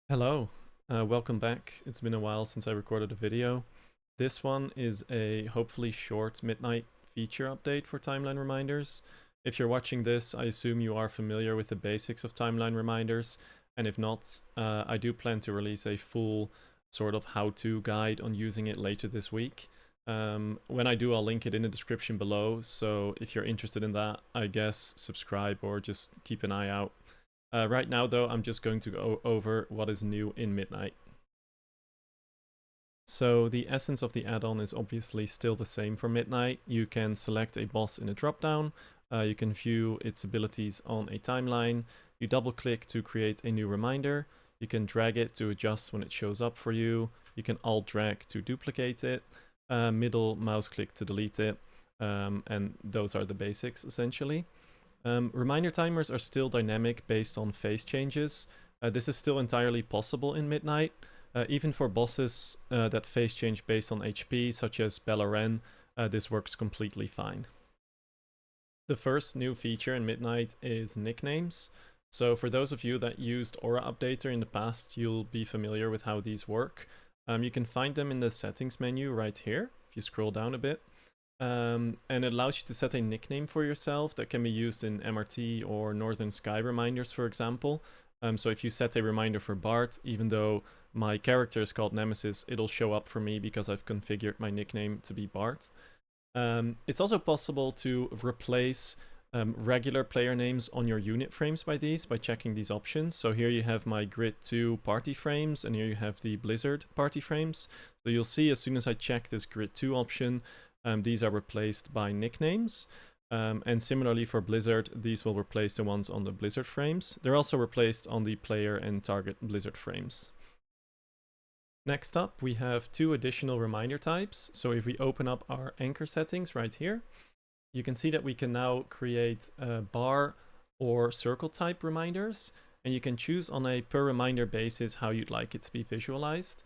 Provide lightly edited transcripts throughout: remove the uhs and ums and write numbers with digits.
Hello, welcome back. It's been a while since I recorded a video. This one is a hopefully short midnight feature update for timeline reminders. If you're watching this, I assume you are familiar with the basics of timeline reminders, and if not, I do plan to release a full sort of how-to guide on using it later this week. When I do, I'll link it in the description below, so if you're interested in that, I guess subscribe or just keep an eye out. Right now, though, I'm just going to go over what is new in Midnight. So the essence of the add-on is obviously still the same for Midnight. You can select a boss in a dropdown. You can view its abilities on a timeline. You double-click to create a new reminder. You can drag it to adjust when it shows up for you. You can Alt-drag to duplicate it. Middle mouse click to delete it. And those are the basics, essentially. Reminder timers are still dynamic based on phase changes. This is still entirely possible in Midnight. Even for bosses that phase change based on HP, such as Beleren, this works completely fine. The first new feature in Midnight is nicknames. So for those of you that used Aura Updater in the past, you'll be familiar with how these work. You can find them in the settings menu right here, if you scroll down a bit. And it allows you to set a nickname for yourself that can be used in MRT or Northern Sky reminders, for example. So if you set a reminder for Bart, even though my character is called Nemesis, it'll show up for me because I've configured my nickname to be Bart. It's also possible to replace regular player names on your unit frames by checking these options. So here you have my Grid 2 party frames, and here you have the Blizzard party frames. So you'll see as soon as I check this Grid 2 option, these are replaced by nicknames. And similarly for Blizzard, these will replace the ones on the Blizzard frames. They're also replaced on the player and target Blizzard frames. Next up, we have two additional reminder types. So if we open up our anchor settings right here, you can see that we can now create bar or circle type reminders, and you can choose on a per reminder basis how you'd like it to be visualized.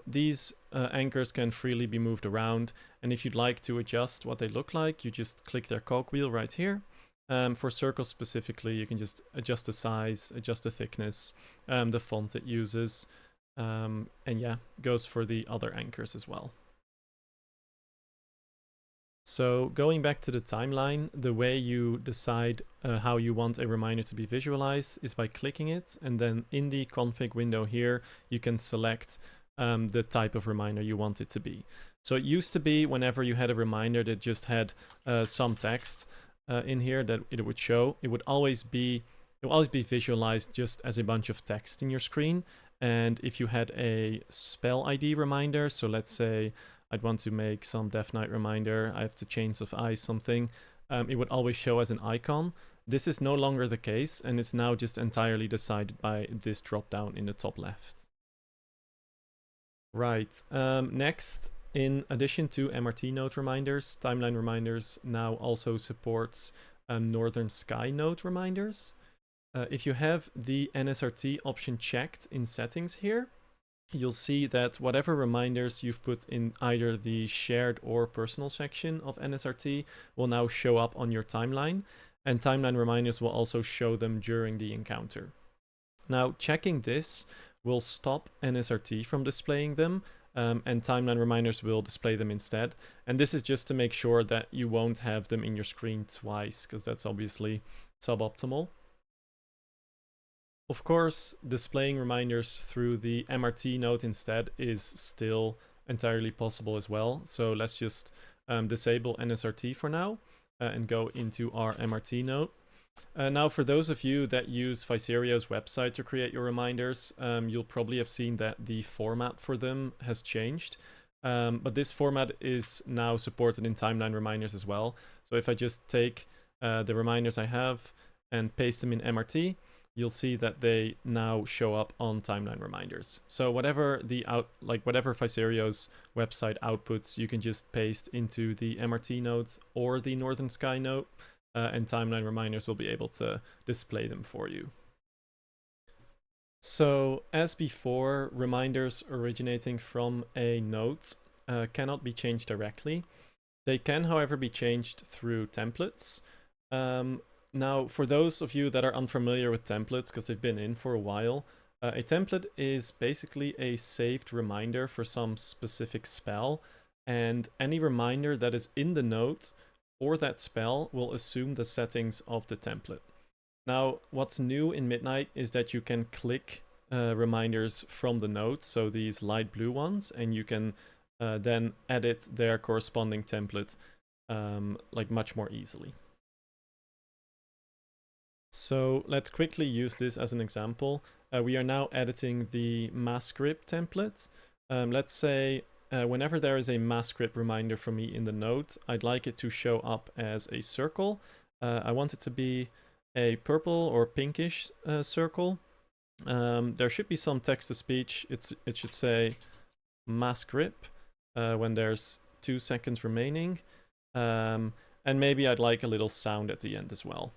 These anchors can freely be moved around, and if you'd like to adjust what they look like, you just click their cogwheel right here. For circles specifically, you can just adjust the size, adjust the thickness, the font it uses, and yeah, goes for the other anchors as well. So going back to the timeline, the way you decide how you want a reminder to be visualized is by clicking it, and then in the config window here, you can select the type of reminder you want it to be. So it used to be whenever you had a reminder that just had some text in here that it would show, it will always be visualized just as a bunch of text in your screen. And if you had a spell ID reminder, so let's say I'd want to make some Death Knight reminder, I have to Chains of Ice something, it would always show as an icon. This is no longer the case, and it's now just entirely decided by this drop down in the top left. Right, next, in addition to MRT node reminders, Timeline Reminders now also supports Northern Sky node reminders. If you have the NSRT option checked in settings here, you'll see that whatever reminders you've put in either the shared or personal section of NSRT will now show up on your timeline, and timeline reminders will also show them during the encounter. Now, checking this will stop NSRT from displaying them, and timeline reminders will display them instead. And this is just to make sure that you won't have them in your screen twice, because that's obviously suboptimal. Of course, displaying reminders through the MRT node instead is still entirely possible as well. So let's just disable NSRT for now and go into our MRT node. Now, for those of you that use Viserio's website to create your reminders, you'll probably have seen that the format for them has changed. But this format is now supported in timeline reminders as well. So if I just take the reminders I have and paste them in MRT, you'll see that they now show up on timeline reminders. So whatever whatever Viserio's website outputs, you can just paste into the MRT node or the Northern Sky node, and timeline reminders will be able to display them for you. So as before, reminders originating from a node cannot be changed directly. They can, however, be changed through templates. Now, for those of you that are unfamiliar with templates because they've been in for a while, A template is basically a saved reminder for some specific spell, and any reminder that is in the note for that spell will assume the settings of the template. Now, what's new in Midnight is that you can click reminders from the note, so these light blue ones, and you can then edit their corresponding template like much more easily. So let's quickly use this as an example. We are now editing the mass script template. Let's say whenever there is a mass script reminder for me in the note, I'd like it to show up as a circle. I want it to be a purple or pinkish circle. There should be some text-to-speech. It should say mass grip when there's 2 seconds remaining. And maybe I'd like a little sound at the end as well.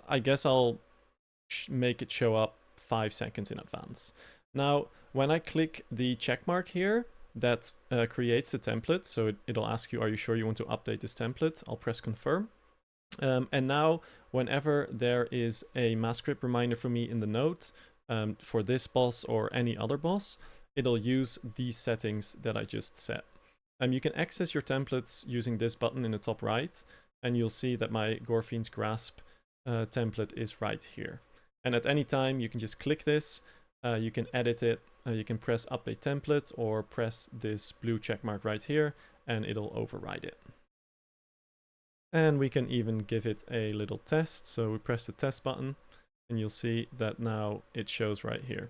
I guess I'll make it show up 5 seconds in advance. Now, when I click the check mark here, that creates the template. So it'll ask you, are you sure you want to update this template? I'll press confirm. And now, whenever there is a mass script reminder for me in the note, for this boss or any other boss, it'll use these settings that I just set. You can access your templates using this button in the top right, and you'll see that my Gorfiend's Grasp template is right here. And at any time, you can just click this, you can edit it, you can press update template or press this blue check mark right here, and it'll override it. And we can even give it a little test. So we press the test button, and you'll see that now it shows right here.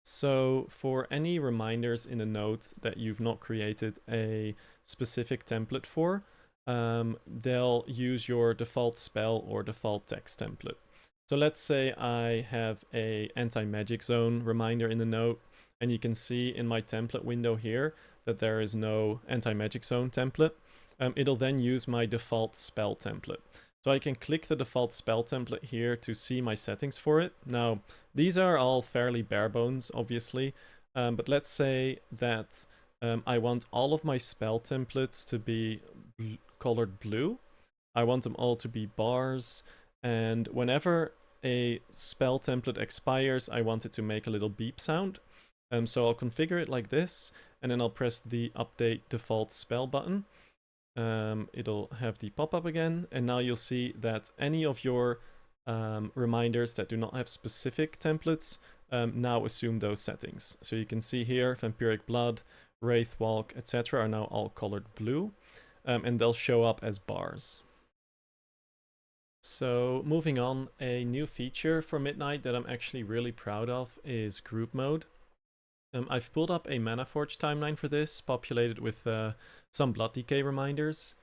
So for any reminders in a note that you've not created a specific template for, they'll use your default spell or default text template. So let's say I have a anti-magic zone reminder in the note, and you can see in my template window here that there is no anti-magic zone template. It'll then use my default spell template. So I can click the default spell template here to see my settings for it. Now, these are all fairly bare bones, obviously, but let's say that I want all of my spell templates to be colored blue. I want them all to be bars, and whenever a spell template expires, I want it to make a little beep sound. So I'll configure it like this, and then I'll press the update default spell button. It'll have the pop-up again, and now you'll see that any of your reminders that do not have specific templates now assume those settings. So you can see here, Vampiric Blood, Wraith Walk, etc. are now all colored blue, and they'll show up as bars. So moving on, a new feature for Midnight that I'm actually really proud of is group mode. I've pulled up a Manaforge timeline for this, populated with some Blood Decay reminders.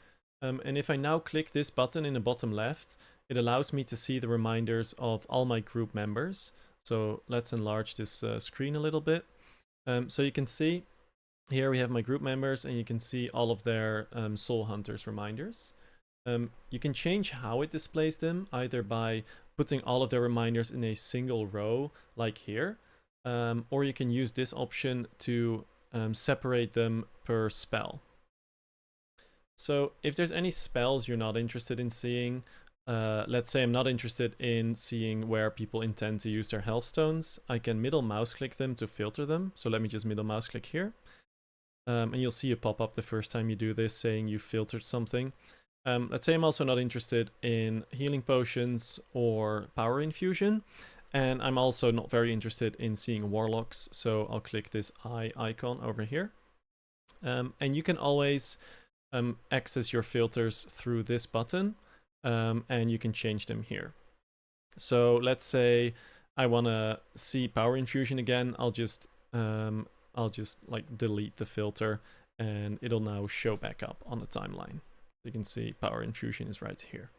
And if I now click this button in the bottom left, it allows me to see the reminders of all my group members. So let's enlarge this screen a little bit. So you can see here we have my group members, and you can see all of their Soul Hunters reminders. You can change how it displays them, either by putting all of their reminders in a single row, like here, or you can use this option to separate them per spell. So if there's any spells you're not interested in seeing, let's say I'm not interested in seeing where people intend to use their health stones, I can middle mouse click them to filter them. So let me just middle mouse click here. And you'll see a pop up the first time you do this saying you filtered something. Let's say I'm also not interested in healing potions or power infusion. And I'm also not very interested in seeing warlocks, so I'll click this eye icon over here. And you can always access your filters through this button, and you can change them here. So let's say I want to see power infusion again. I'll just like delete the filter, and it'll now show back up on the timeline. You can see power infusion is right here.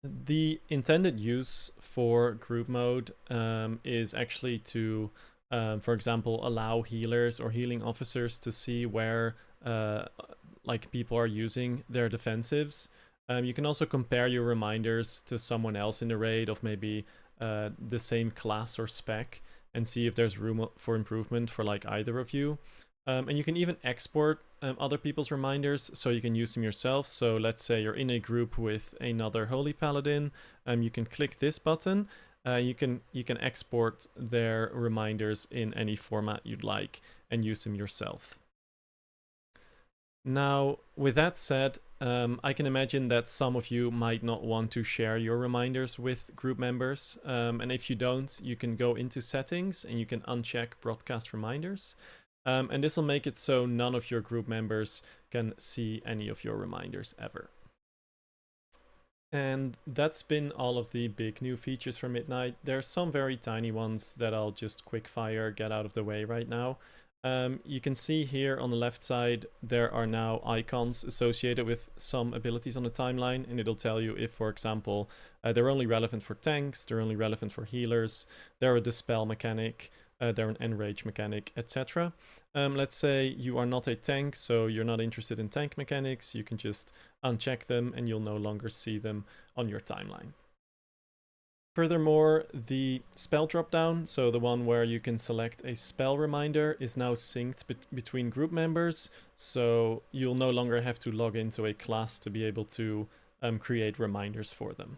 The intended use for group mode is actually to, for example, allow healers or healing officers to see where like people are using their defensives. You can also compare your reminders to someone else in the raid of maybe the same class or spec, and see if there's room for improvement for like either of you. And you can even export other people's reminders so you can use them yourself. So let's say you're in a group with another Holy Paladin. You can click this button. You can export their reminders in any format you'd like and use them yourself. Now, with that said, I can imagine that some of you might not want to share your reminders with group members. And if you don't, you can go into settings and you can uncheck broadcast reminders. And this will make it so none of your group members can see any of your reminders ever. And that's been all of the big new features for Midnight. There are some very tiny ones that I'll just quick fire get out of the way right now. You can see here on the left side, there are now icons associated with some abilities on the timeline, and it'll tell you if, for example, they're only relevant for tanks, they're only relevant for healers, they're a dispel mechanic, they're an enrage mechanic, etc. Let's say you are not a tank, so you're not interested in tank mechanics, you can just uncheck them and you'll no longer see them on your timeline. Furthermore, the spell dropdown, so the one where you can select a spell reminder, is now synced between group members, so you'll no longer have to log into a class to be able to create reminders for them.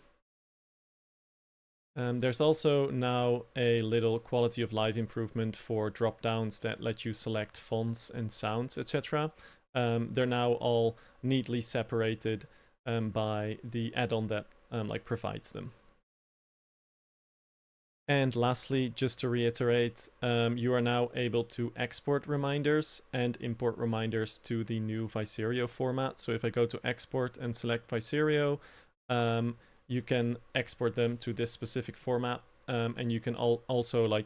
There's also now a little quality of life improvement for dropdowns that let you select fonts and sounds, etc. They're now all neatly separated by the add-on that provides them. And lastly, just to reiterate, you are now able to export reminders and import reminders to the new Viserio format. So if I go to export and select Viserio, you can export them to this specific format, and you can also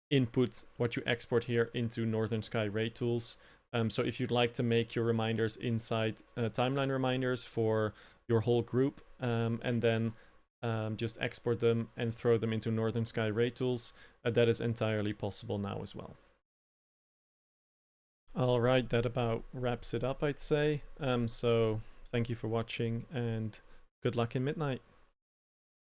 input what you export here into Northern Sky Raid tools. So if you'd like to make your reminders inside timeline reminders for your whole group, and then just export them and throw them into Northern Sky Raid tools, that is entirely possible now as well. Alright, that about wraps it up, I'd say. So thank you for watching and good luck in Midnight.